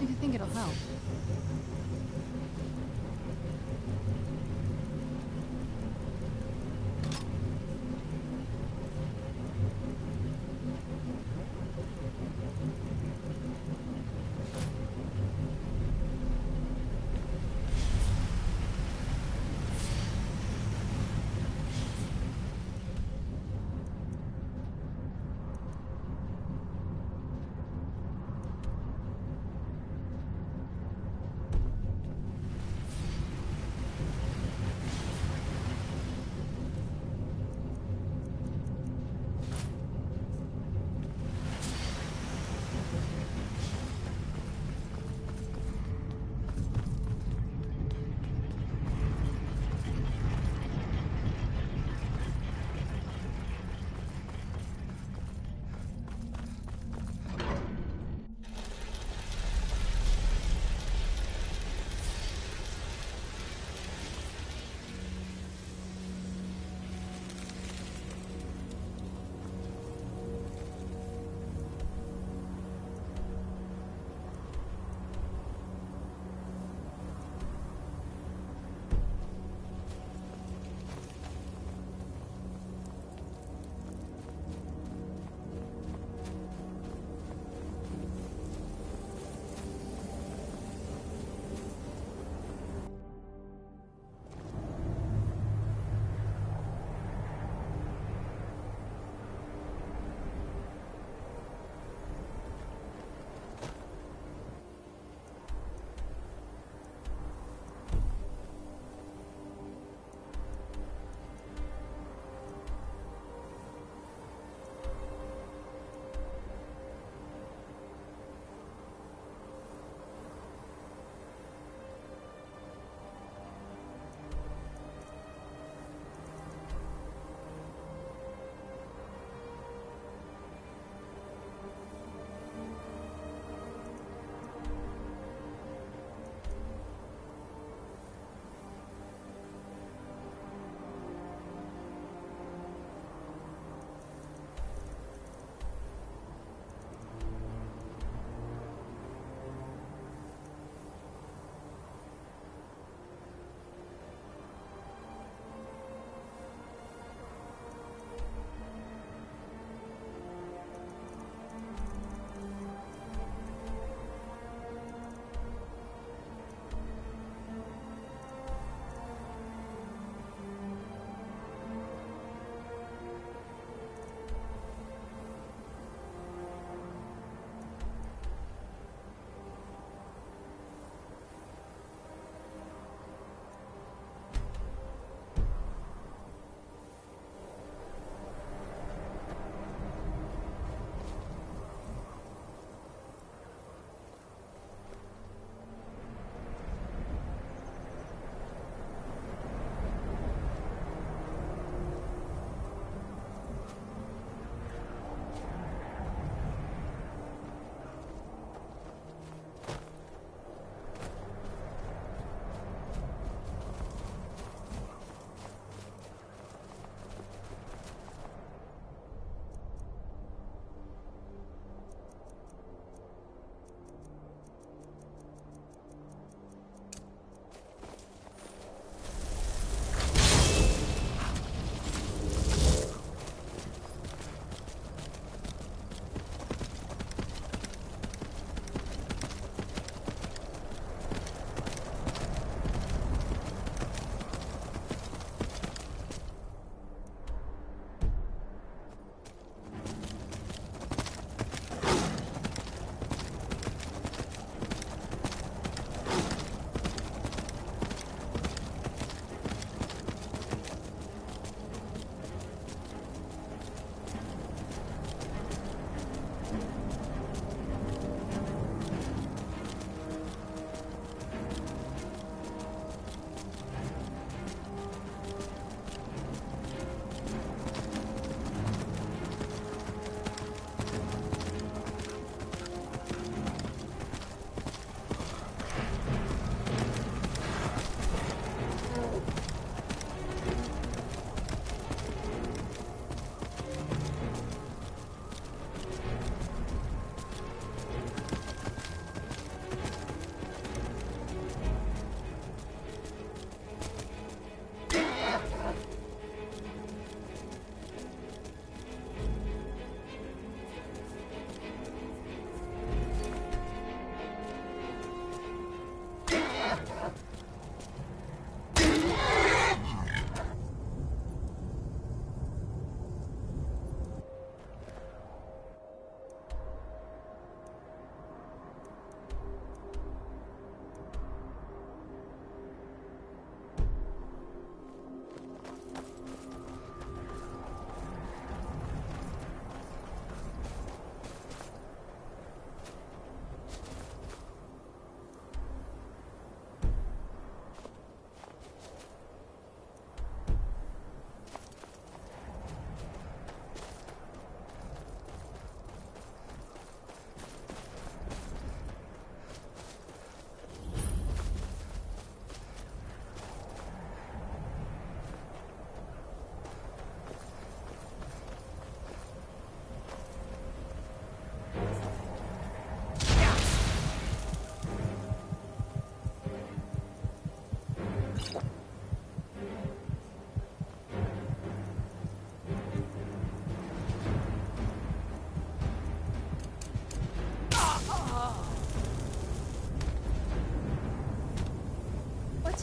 If you think it'll help.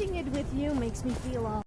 Watching it with you makes me feel all...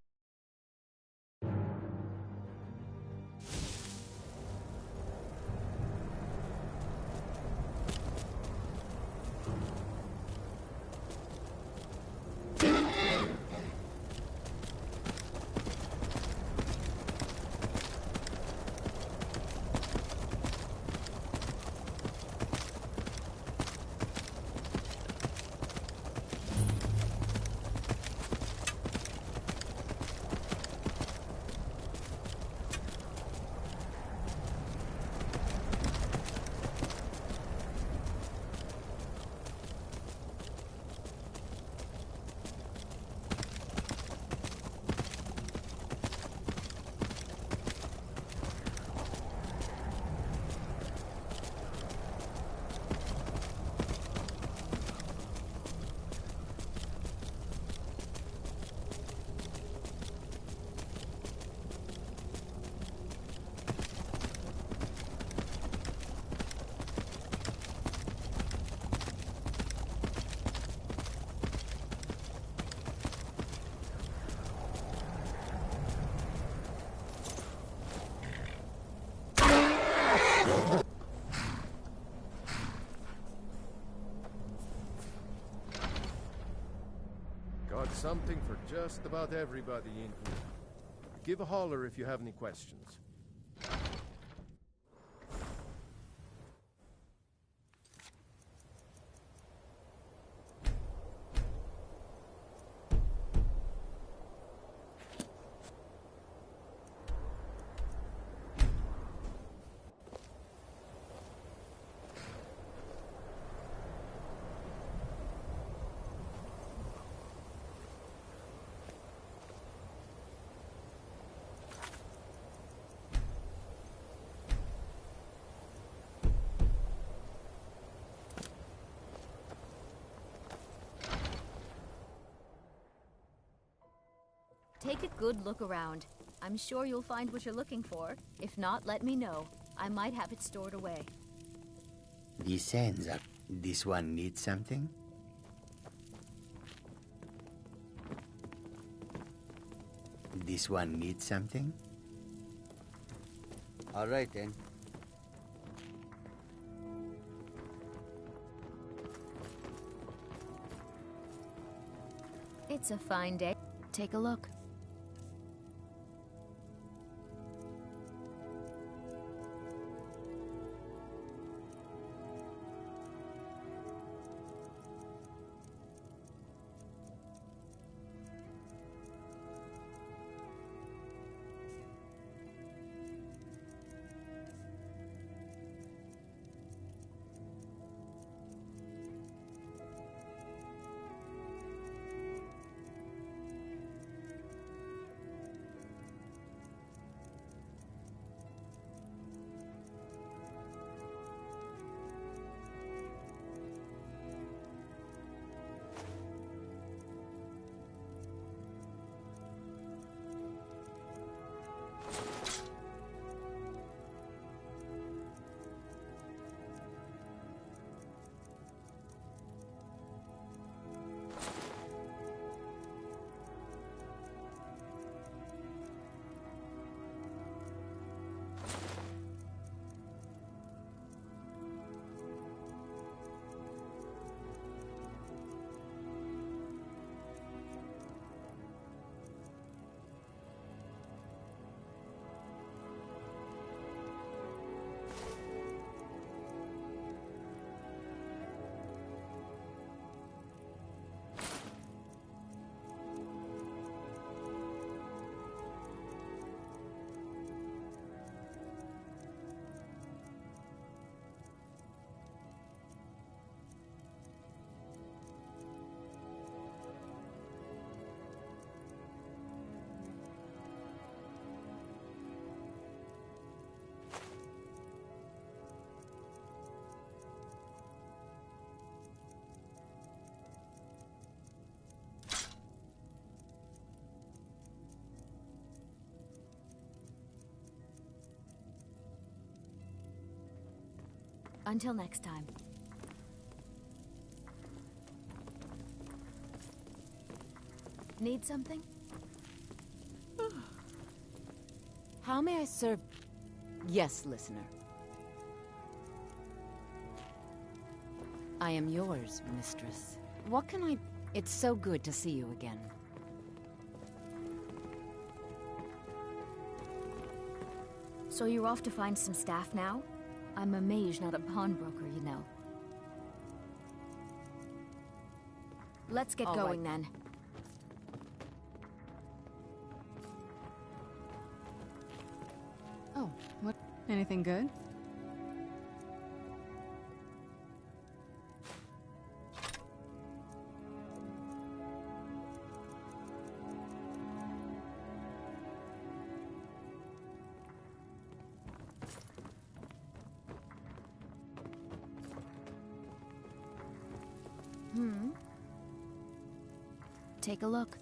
Got something for just about everybody in here. Give a holler if you have any questions. Take a good look around. I'm sure you'll find what you're looking for. If not, let me know. I might have it stored away. Vicenza, this one needs something? This one needs something? All right then. It's a fine day. Take a look. Until next time. Need something? How may I serve? Yes, listener. I am yours, mistress. What can I... It's so good to see you again. So you're off to find some staff now? I'm a mage, not a pawnbroker, you know. Let's get going then. Oh, what? Anything good? Take a look.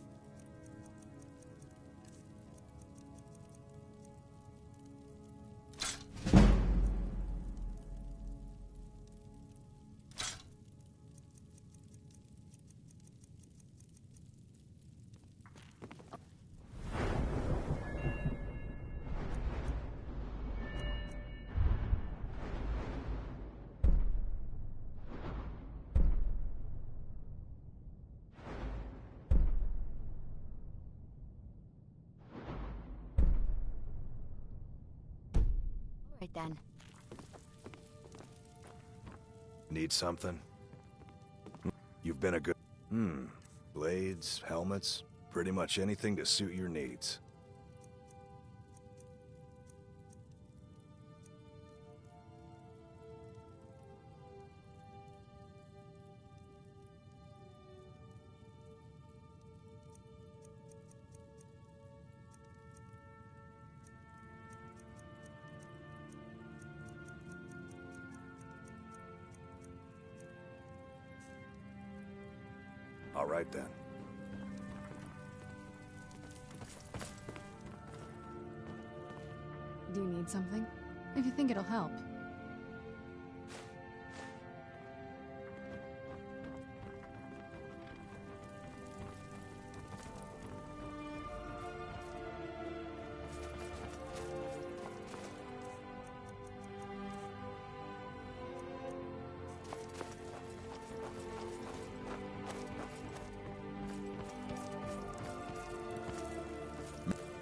Right then. Need something? You've been a good... Blades, helmets, pretty much anything to suit your needs. All right, then. Do you need something? If you think it'll help.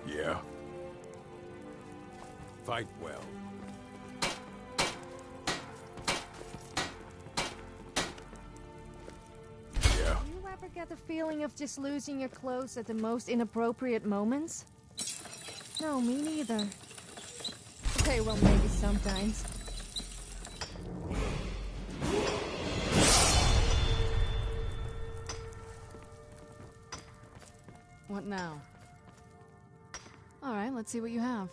Yeah? Fight well. Yeah? Do you ever get the feeling of just losing your clothes at the most inappropriate moments? No, me neither. Okay, well, maybe sometimes. What now? All right, let's see what you have.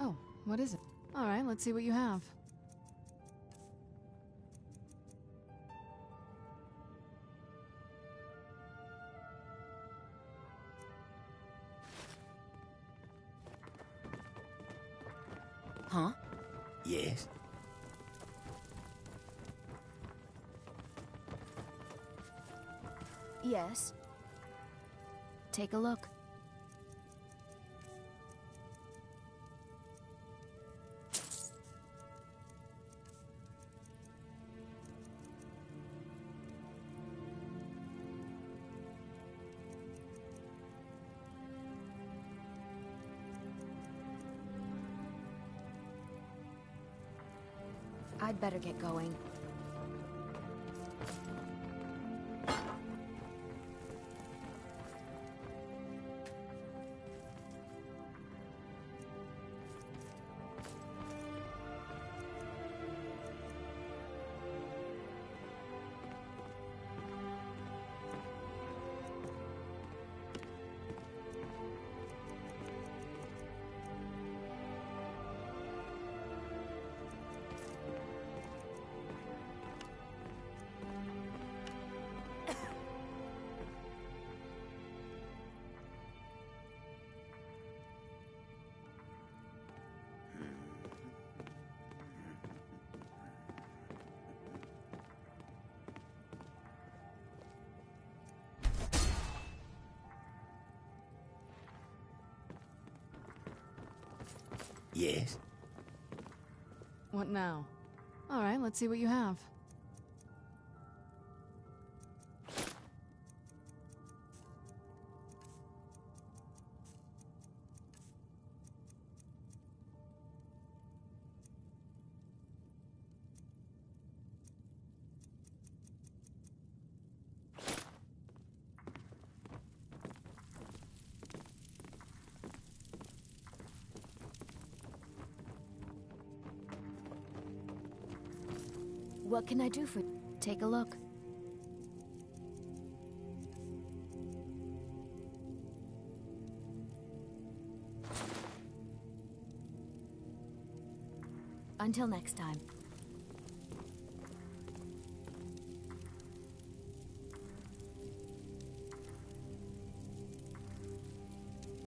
Oh, what is it? All right, let's see what you have. Huh? Yes? Yes. Take a look. I'd better get going. Yes? What now? All right, let's see what you have. What can I do for you? Take a look. Until next time.